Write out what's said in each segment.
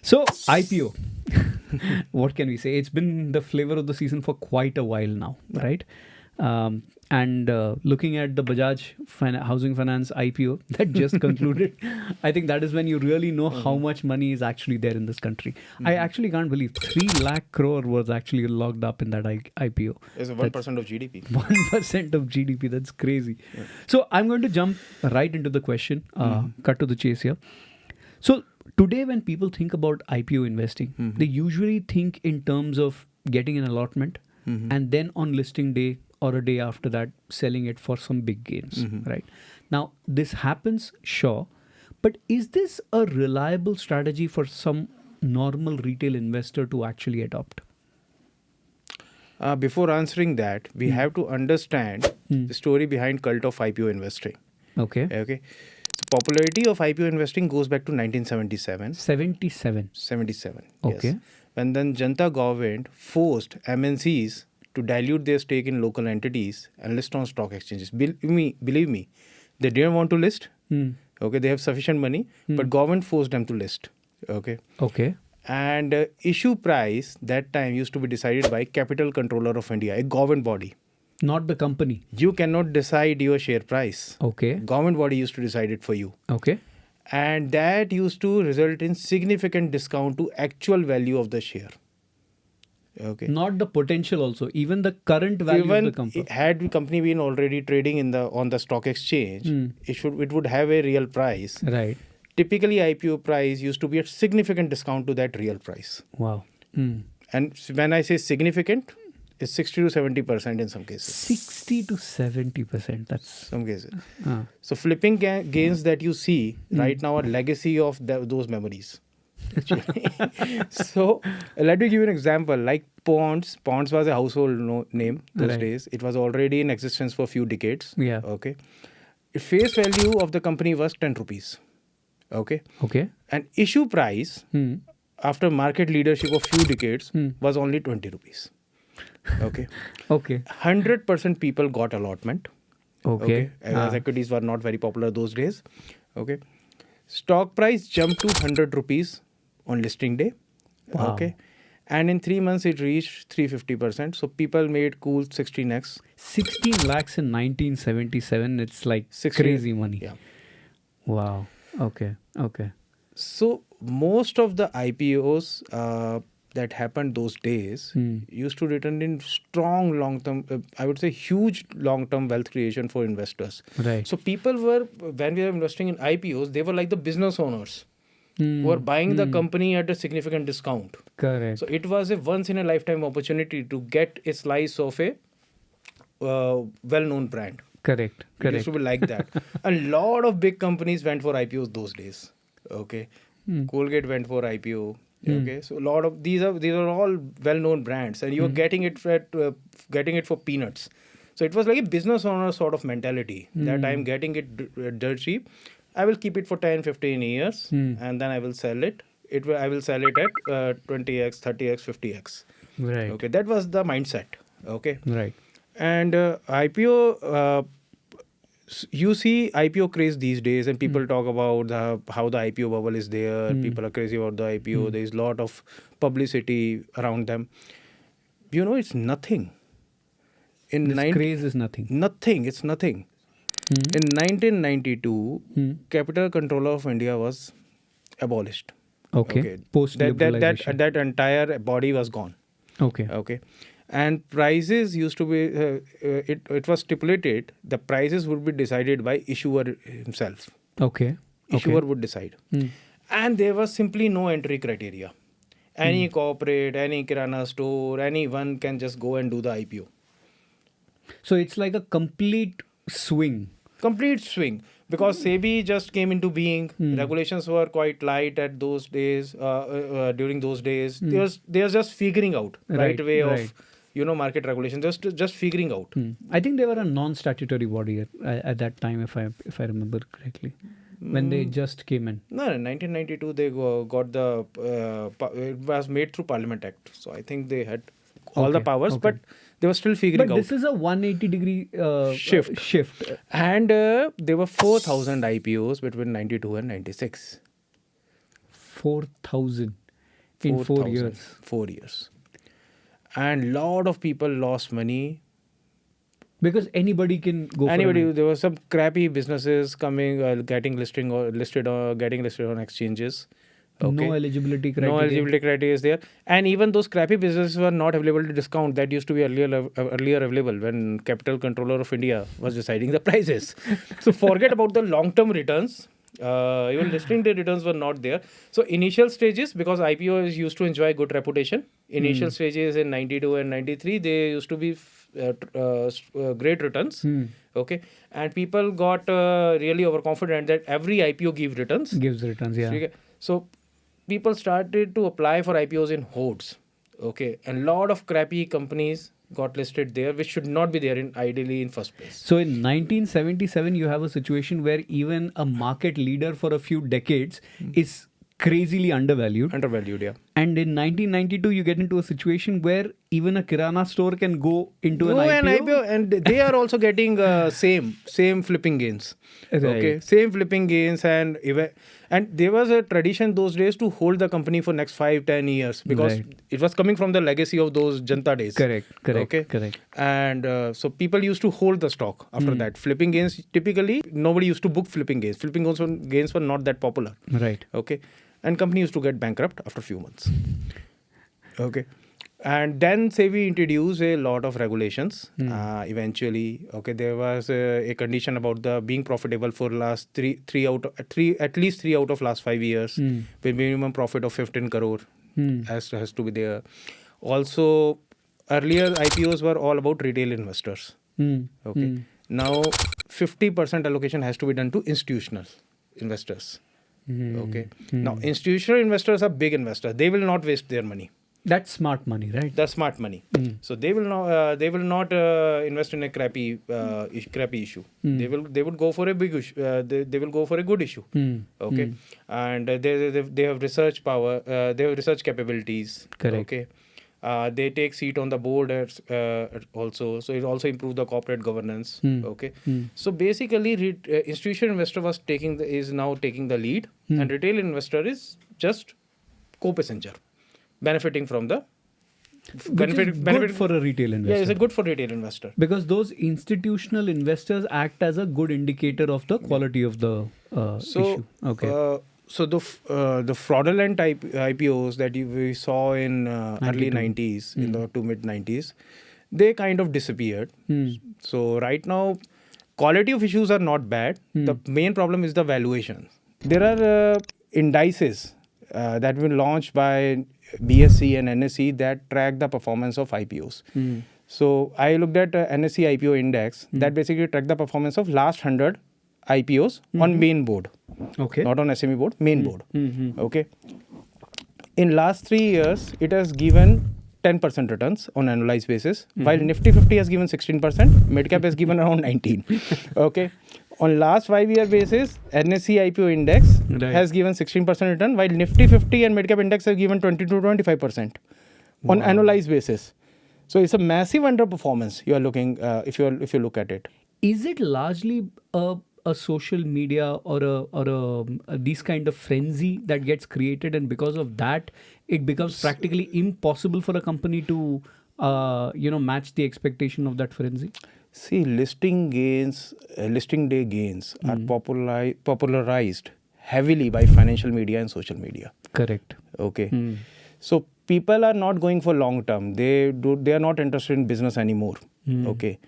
So IPO, what can we say? It's been the flavor of the season for quite a while now, right? And looking at the Housing Finance IPO that just concluded, I think that is when you really know how much money is actually there in this country. I actually can't believe 3 lakh crore was actually locked up in that IPO. It's 1% of GDP. 1% of GDP. That's crazy. Yeah. So I'm going to jump right into the question, cut to the chase here. So today, when people think about IPO investing, they usually think in terms of getting an allotment and then on listing day or a day after that, selling it for some big gains, right? Now, this happens, sure, but is this a reliable strategy for some normal retail investor to actually adopt? Before answering that, we have to understand the story behind cult of IPO investing. Okay. So popularity of IPO investing goes back to 1977. 77. Okay. Yes. When then Janta government forced MNCs to dilute their stake in local entities and list on stock exchanges. Believe me, they didn't want to list. Okay, they have sufficient money, but government forced them to list. Okay. And issue price that time used to be decided by Capital Controller of India, a government body. Not the company. You cannot decide your share price. Okay. Government body used to decide it for you. Okay. And that used to result in significant discount to actual value of the share. Okay. Not the potential also, even the current value of the company. Had the company been already trading on the stock exchange, it would have a real price. Right. Typically, IPO price used to be a significant discount to that real price. Wow. And when I say significant, it's 60 to 70% in some cases. 60 to 70%. That's some cases. So flipping gains that you see right now are legacy of those memories. So let me give you an example. Like Ponds was a household name those days. It was already in existence for a few decades. Yeah. Okay. Face value of the company was 10 rupees. Okay. And issue price after market leadership of few decades was only 20 rupees. Okay. 100% people got allotment. Okay. As equities were not very popular those days. Okay. Stock price jumped to 100 rupees on listing day. Wow. Okay. And in 3 months it reached 350%. So people made cool 16x. 16 lakhs in 1977. It's like crazy money. Yeah. Wow. Okay. So most of the IPOs that happened those days used to return in strong long-term, I would say huge long-term wealth creation for investors. Right. So people were, when we were investing in IPOs, they were like the business owners who were buying the company at a significant discount. Correct. So it was a once-in-a-lifetime opportunity to get a slice of a well-known brand. Correct. It used to be like that. A lot of big companies went for IPOs those days. Okay. Colgate went for IPO. Okay, so a lot of these are all well-known brands, and you're getting it for peanuts. So it was like a business owner sort of mentality that I'm getting it dirt cheap. I will keep it for 10, 15 years, and then I will sell it. I will sell it at 20x, 30x, 50x. Right. Okay, that was the mindset. Okay. Right. And IPO. You see IPO craze these days, and people talk about how the IPO bubble is there. People are crazy about the IPO. There is a lot of publicity around them. It's nothing. Craze is nothing. Nothing. It's nothing. In 1992, Capital Controller of India was abolished. Okay. Post-liberalization. That entire body was gone. Okay. And prices used to be, it was stipulated, the prices would be decided by issuer himself. Okay. Issuer would decide. And there was simply no entry criteria. Any corporate, any kirana store, anyone can just go and do the IPO. So it's like a complete swing. Because SEBI just came into being. Regulations were quite light at those days, during those days. They were just figuring out right way of market regulation, just figuring out. I think they were a non-statutory body at that time, if I remember correctly, when they just came in. No, in 1992 they got it was made through Parliament Act. So I think they had all the powers, but they were still figuring out. But this is a 180-degree shift. And there were 4,000 IPOs between 92 and 96. 4,000. In 4 4,000. years. 4 years. And lot of people lost money. Because anybody can go Anybody, for there were some crappy businesses coming, getting listed on exchanges. Okay. no eligibility criteria. No eligibility criteria is there, and even those crappy businesses were not available to discount. That used to be earlier available when Capital Controller of India was deciding the prices. So forget about the long-term returns. Even listing day returns were not there. So initial stages, because IPO is used to enjoy good reputation. Initial stages in 92 and 93, they used to be great returns. Okay, and people got really overconfident that every IPO gives returns. Gives returns, yeah. So people started to apply for IPOs in hordes. Okay, and a lot of crappy companies got listed there, which should not be there ideally in first place. So in 1977, you have a situation where even a market leader for a few decades is crazily undervalued. Undervalued, yeah. And in 1992, you get into a situation where even a Kirana store can go into an IPO. And they are also getting same flipping gains. Right. Okay, same flipping gains, and there was a tradition those days to hold the company for next 5-10 years because it was coming from the legacy of those Janta days. Correct. And so people used to hold the stock after that. Flipping gains, typically nobody used to book flipping gains. Flipping gains were not that popular. Right. Okay, and company used to get bankrupt after a few months. Okay. And then SEBI introduced a lot of regulations. Eventually, okay, there was a condition about the being profitable for last at least three out of last 5 years, with minimum profit of 15 crore has to be there. Also, earlier IPOs were all about retail investors. Okay, now 50% allocation has to be done to institutional investors. Okay, now institutional investors are big investors. They will not waste their money. That's smart money, right? That's smart money. So they will not invest in a crappy issue. They would go for a big issue. They will go for a good issue. Okay, and they have research power. They have research capabilities. Correct. Okay, they take seat on the board also. So it also improves the corporate governance. Okay, so basically, institutional investor is now taking the lead, and retail investor is just co-passenger. Benefiting from the good for a retail investor. Yeah, it's a good for retail investor because those institutional investors act as a good indicator of the quality of the issue. Okay. So the fraudulent IPOs that we saw in early 90s, in the mid 90s, they kind of disappeared. So right now, quality of issues are not bad. The main problem is the valuation. There are indices that were launched by BSE and NSE that track the performance of IPOs. So I looked at NSE IPO index that basically track the performance of last 100 IPOs on main board. Okay. Not on SME board, main board. Okay. In last 3 years, it has given 10% returns on annualized basis, while Nifty 50 has given 16%, Midcap has given around 19. Okay. On last 5-year basis, NSE IPO index has given 16% return, while Nifty 50 and Midcap index have given 20 to 25% on annualized basis. So it's a massive underperformance you are looking if you look at it. Is it largely a social media or a this kind of frenzy that gets created, and because of that, it becomes practically impossible for a company to match the expectation of that frenzy? See, listing day gains are popularized heavily by financial media and social media. Correct. Okay. So people are not going for long term. They are not interested in business anymore. Okay.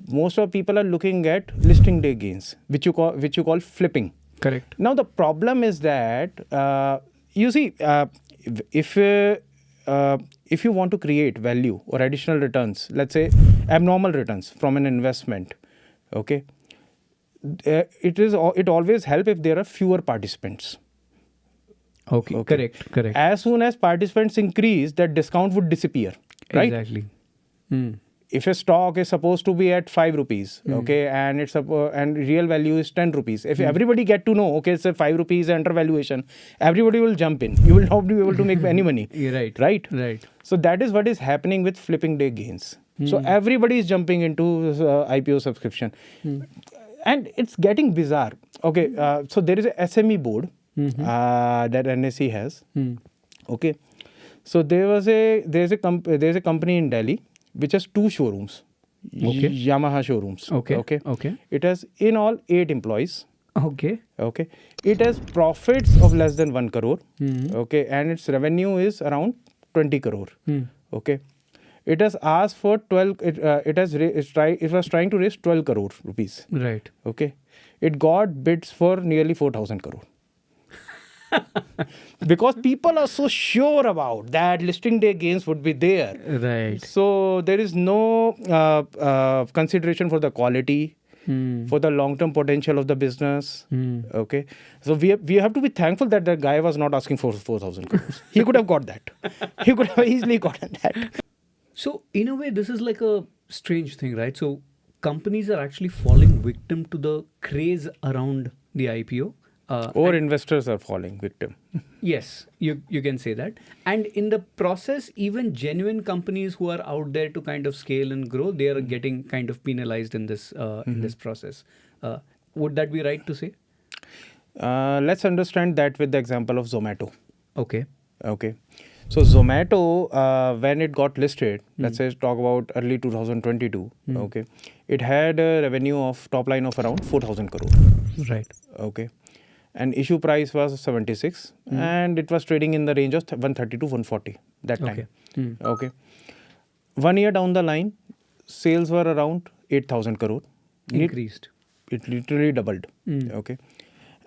Most of people are looking at listing day gains, which you call flipping. Correct. Now the problem is that you see, if you want to create value or additional returns, let's say abnormal returns from an investment, okay, it always helps if there are fewer participants. Okay. Correct. As soon as participants increase, that discount would disappear, right? Exactly. If a stock is supposed to be at 5 rupees, okay, and and real value is 10 rupees. If everybody get to know, okay, it's a 5 rupees undervaluation, everybody will jump in. You will not be able to make any money. Right. So that is what is happening with flipping day gains. So everybody is jumping into IPO subscription, and it's getting bizarre. Okay, so there is a SME board that NSE has. Okay. So there's a company in Delhi which has 2 showrooms. Okay. Yamaha showrooms. Okay. It has in all 8 employees. Okay. Okay. It has profits of less than 1 crore. Mm-hmm. Okay. And its revenue is around 20 crore. Mm. Okay. It has asked for 12. It was trying to raise 12 crore rupees. Right. Okay. It got bids for nearly 4,000 crore. Because people are so sure about that listing day gains would be there. Right. So there is no consideration for the quality, for the long-term potential of the business. Okay. So we have to be thankful that the guy was not asking for 4,000 crores. He could have got that. He could have easily gotten that. So in a way, this is like a strange thing, right? So companies are actually falling victim to the craze around the IPO. Or investors are falling victim. Yes, you can say that. And in the process, even genuine companies who are out there to kind of scale and grow, they are getting kind of penalized in this process. Would that be right to say? Let's understand that with the example of Zomato. Okay. Okay. So Zomato, when it got listed, let's say talk about early 2022, okay, it had a revenue of top line of around 4,000 crore. Right. Okay. And issue price was 76 and it was trading in the range of 130 to 140 that time. Okay. Okay. 1 year down the line, sales were around 8,000 crore. Increased. It literally doubled. Okay.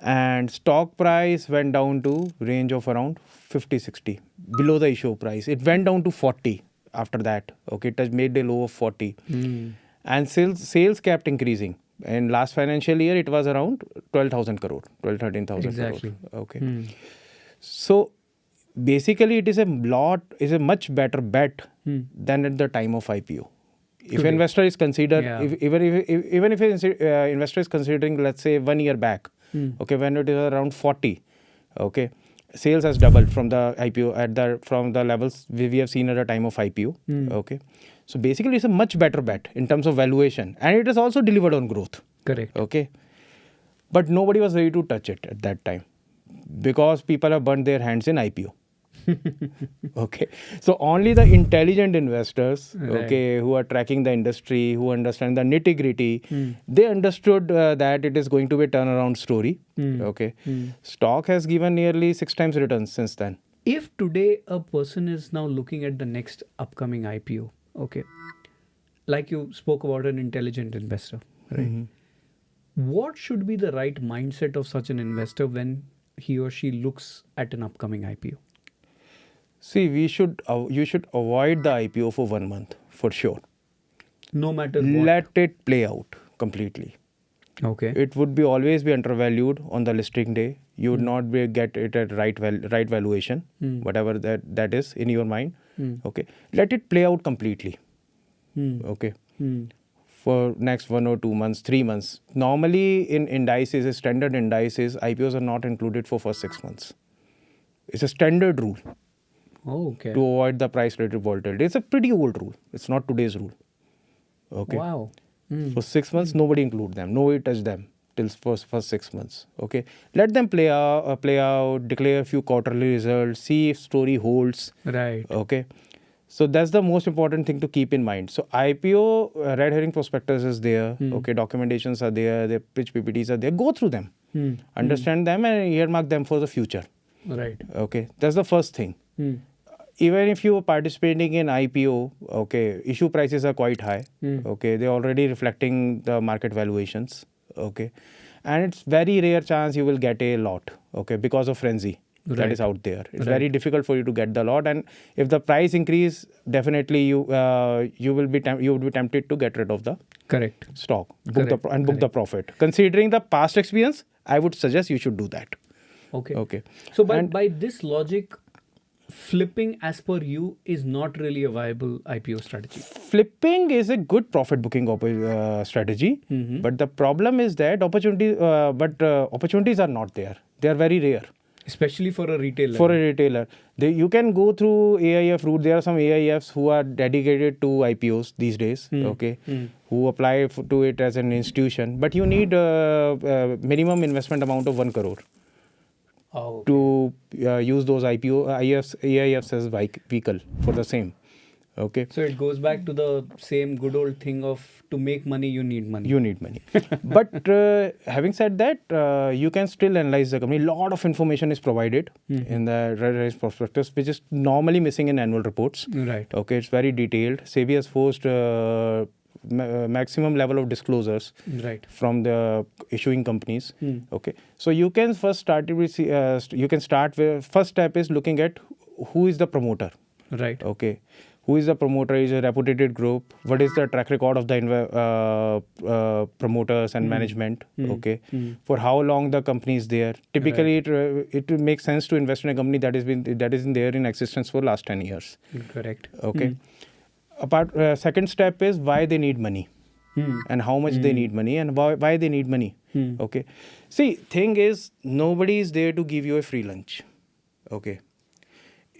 And stock price went down to range of around 50, 60 below the issue price. It went down to 40 after that. Okay. It has made a low of 40. And sales kept increasing. In last financial year, it was around 12,000 crore, 13,000 Exactly. crore. Okay. So basically, it is a much better bet than at the time of IPO. If investor is considered, even if investor is considering, let's say 1 year back, okay, when it is around 40, okay, sales has doubled from the IPO from the levels we have seen at the time of IPO. Okay. So basically, it's a much better bet in terms of valuation, and it has also delivered on growth. Correct. Okay. But nobody was ready to touch it at that time because people have burnt their hands in IPO. Okay. So only the intelligent investors, okay, who are tracking the industry, who understand the nitty-gritty, they understood that it is going to be a turnaround story. Okay. Stock has given nearly 6 times returns since then. If today a person is now looking at the next upcoming IPO, okay, like you spoke about an intelligent investor, right? What should be the right mindset of such an investor when he or she looks at an upcoming IPO? See, you should avoid the IPO for 1 month for sure. No matter what. Let it play out completely. Okay. It would always be undervalued on the listing day. You would not get it at right valuation, whatever that is in your mind. Okay, let it play out completely. Okay, for next 1 or 2 months, 3 months. Normally in indices, standard indices, IPOs are not included for first 6 months. It's a standard rule. Oh, okay. To avoid the price related volatility. It's a pretty old rule. It's not today's rule. Okay. Wow. For 6 months, nobody include them. Nobody touch them till first 6 months. Okay. Let them play out, declare a few quarterly results, see if story holds. Right. Okay. So that's the most important thing to keep in mind. So IPO red herring prospectus is there. Okay. Documentations are there. The pitch PPTs are there. Go through them. Understand them and earmark them for the future. Right. Okay. That's the first thing. Even if you are participating in IPO, okay, issue prices are quite high. Okay, they're already reflecting the market valuations. Okay, and it's very rare chance you will get a lot. Okay, because of frenzy that is out there. It's very difficult for you to get the lot, and if the price increase, definitely you would be tempted to get rid of the stock, book the profit. Considering the past experience, I would suggest you should do that. Okay. So by this logic, flipping as per you is not really a viable IPO strategy. Flipping is a good profit booking strategy, but the problem is that opportunities are not there. They are very rare. Especially for a retailer. You can go through AIF route. There are some AIFs who are dedicated to IPOs these days, okay, who apply to it as an institution. But you need a minimum investment amount of 1 crore. to use those AIFs as vehicle for the same. Okay. So it goes back to the same good old thing of to make money, you need money. You need money. But having said that, you can still analyze the company. A lot of information is provided in the raised prospectus, which is normally missing in annual reports. Right. Okay, it's very detailed. SEBI has forced maximum level of disclosures Right. from the issuing companies. Okay, so you can first start with first step is looking at who is the promoter. Right. Okay, who is the promoter? Is a reputed group. What is the track record of the promoters and management? Okay, for how long the company is there. Typically, it makes sense to invest in a company that is there in existence for last 10 years. Correct. Okay. Second step is why they need money and how much they need money and why they need money. Okay. See, thing is, nobody is there to give you a free lunch. Okay.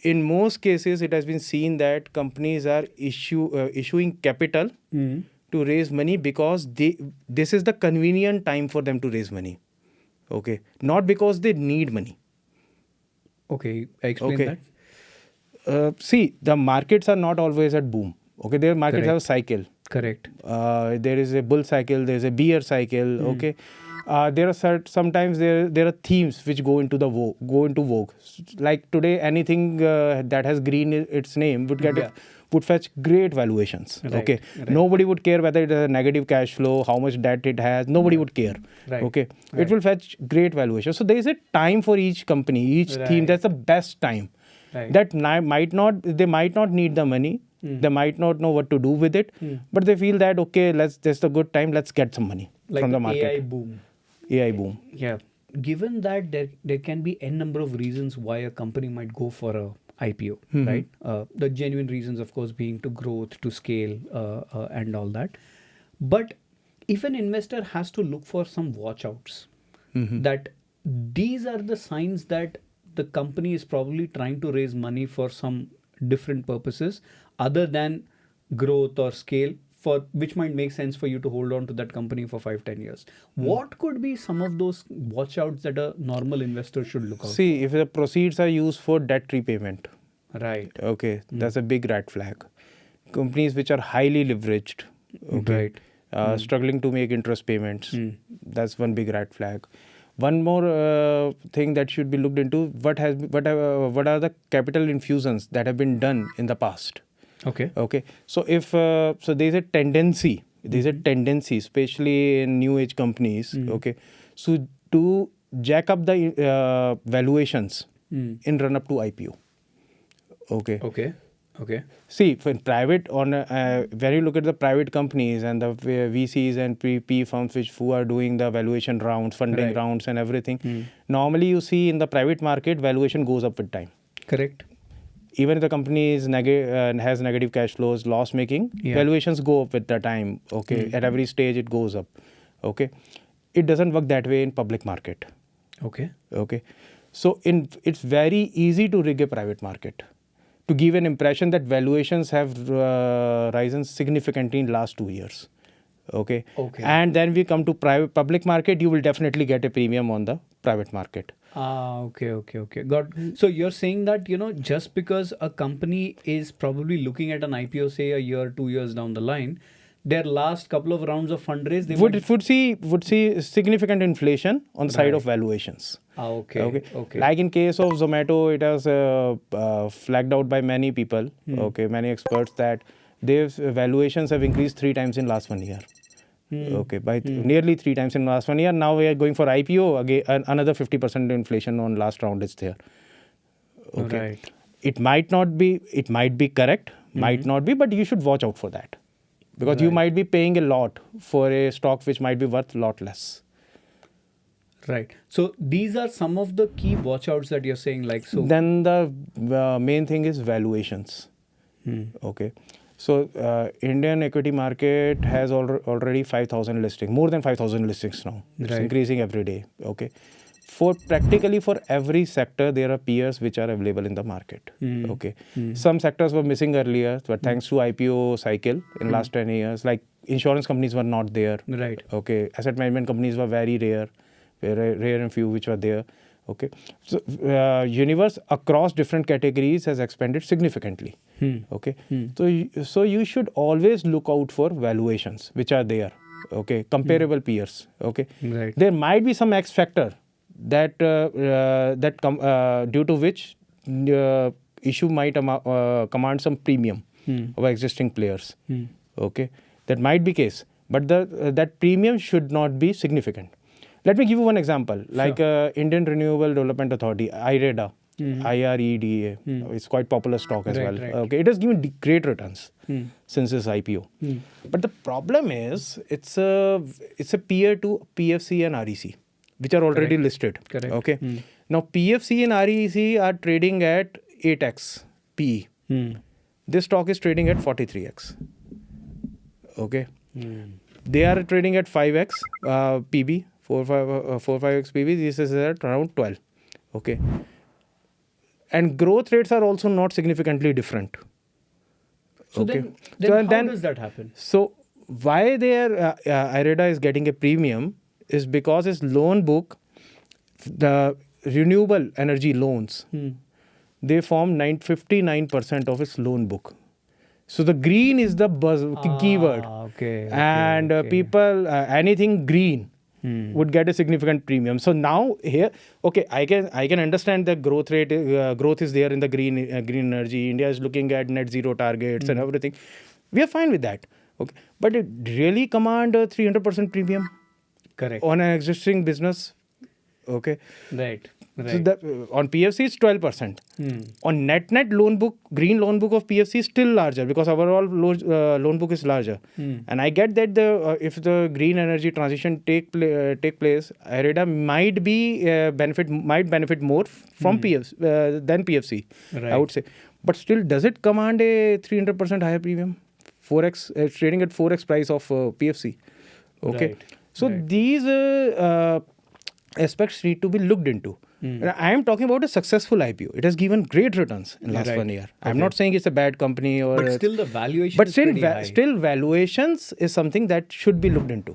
In most cases, it has been seen that companies are issuing capital to raise money because this is the convenient time for them to raise money. Okay. Not because they need money. Okay. Explain that. See, the markets are not always at boom. Okay. Their markets have a cycle. Correct. There is a bull cycle. There is a bear cycle. Okay. There are sometimes there are themes which go into vogue. Like today, anything that has green in its name would fetch great valuations. Right. Okay. Right. Nobody would care whether it has a negative cash flow, how much debt it has. Nobody would care. Right. Okay. It will fetch great valuations. So there is a time for each company, each theme. That's the best time. Right. They might not need the money. They might not know what to do with it, but they feel that okay, this is a good time. Let's get some money from the market. AI boom. AI boom. Yeah. Given that there can be n number of reasons why a company might go for a IPO, right? The genuine reasons, of course, being to growth, to scale, and all that. But if an investor has to look for some watchouts, that these are the signs that the company is probably trying to raise money for some different purposes other than growth or scale, for which might make sense for you to hold on to that company for 5-10 years. What could be some of those watchouts that a normal investor should look out for? See, if the proceeds are used for debt repayment, Right. okay, that's a big red flag. Companies which are highly leveraged, okay, struggling to make interest payments, that's one big red flag. One more thing that should be looked into: what are the capital infusions that have been done in the past? Okay. Okay. So if so, there's a tendency, especially in new age companies. Okay. So to jack up the valuations in run up to IPO. Okay. Okay. See, for private when you look at the private companies and the VCs and PE firms who are doing the valuation rounds, funding rounds and everything, normally you see in the private market valuation goes up with time. Correct. Even if the company is has negative cash flows, loss making, valuations go up with the time. Okay, at every stage it goes up. Okay, it doesn't work that way in public market. Okay. So it's very easy to rig a private market to give an impression that valuations have risen significantly in last 2 years. Okay. And then we come to public market, you will definitely get a premium on the private market. Okay. Got. So you're saying that, just because a company is probably looking at an IPO, say a year, 2 years down the line, their last couple of rounds of fundraise, they would see significant inflation on the side of valuations. Okay. Like in case of Zomato, it has flagged out by many people, many experts, that their valuations have increased 3 times in last 1 year. Okay, by nearly 3 times in last 1 year. Now we are going for IPO again. Another 50% inflation on last round is there. Okay, right. It might be correct, might not be, but you should watch out for that, because you might be paying a lot for a stock which might be worth a lot less. Right. So these are some of the key watchouts that you're saying, like so. Then the main thing is valuations. Okay. So Indian equity market has already 5,000 listings, more than 5,000 listings now. It's increasing every day. Okay. Practically for every sector, there are peers which are available in the market. Okay. Some sectors were missing earlier, but thanks to IPO cycle in last 10 years, like insurance companies were not there. Right. Okay. Asset management companies were very rare and few which were there. Okay, so universe across different categories has expanded significantly. Okay, so you should always look out for valuations which are there. Okay, comparable peers. Okay, Right. there might be some X factor that due to which issue might command some premium over existing players. Okay, that might be case, but that premium should not be significant. Let me give you one example, like Indian Renewable Development Authority, IREDA, IREDA. It's quite popular stock as well. Right. Okay, it has given great returns since its IPO. But the problem is, it's a peer to PFC and REC, which are already listed. Correct. Okay. Now PFC and REC are trading at 8x PE. This stock is trading at 43x. Okay. They are trading at 5x PB, 4-5x PB. This is at around 12. Okay. And growth rates are also not significantly different. So okay. then how does that happen? So why their IREDA is getting a premium is because its loan book, the renewable energy loans, they form 59% of its loan book. So the green is the keyword. And people, anything green would get a significant premium. So now here, okay, I can understand the growth rate. Growth is there in the green energy. India is looking at net zero targets and everything. We are fine with that. Okay, but it really command a 300% premium. Correct. On an existing business. Okay. Right. So on PFC it's 12%. On net loan book, green loan book of PFC is still larger because overall loan book is larger. And I get that if the green energy transition take place, IREDA might benefit more from PFC than PFC. Right. I would say, but still, does it command a 300% higher premium? 4x trading at 4x price of PFC. Okay. Right. So these aspects need to be looked into. I am talking about a successful IPO. It has given great returns in last 1 year. I'm not saying it's a bad company or. But still, the valuation. But is pretty high. still, valuations is something that should be looked into.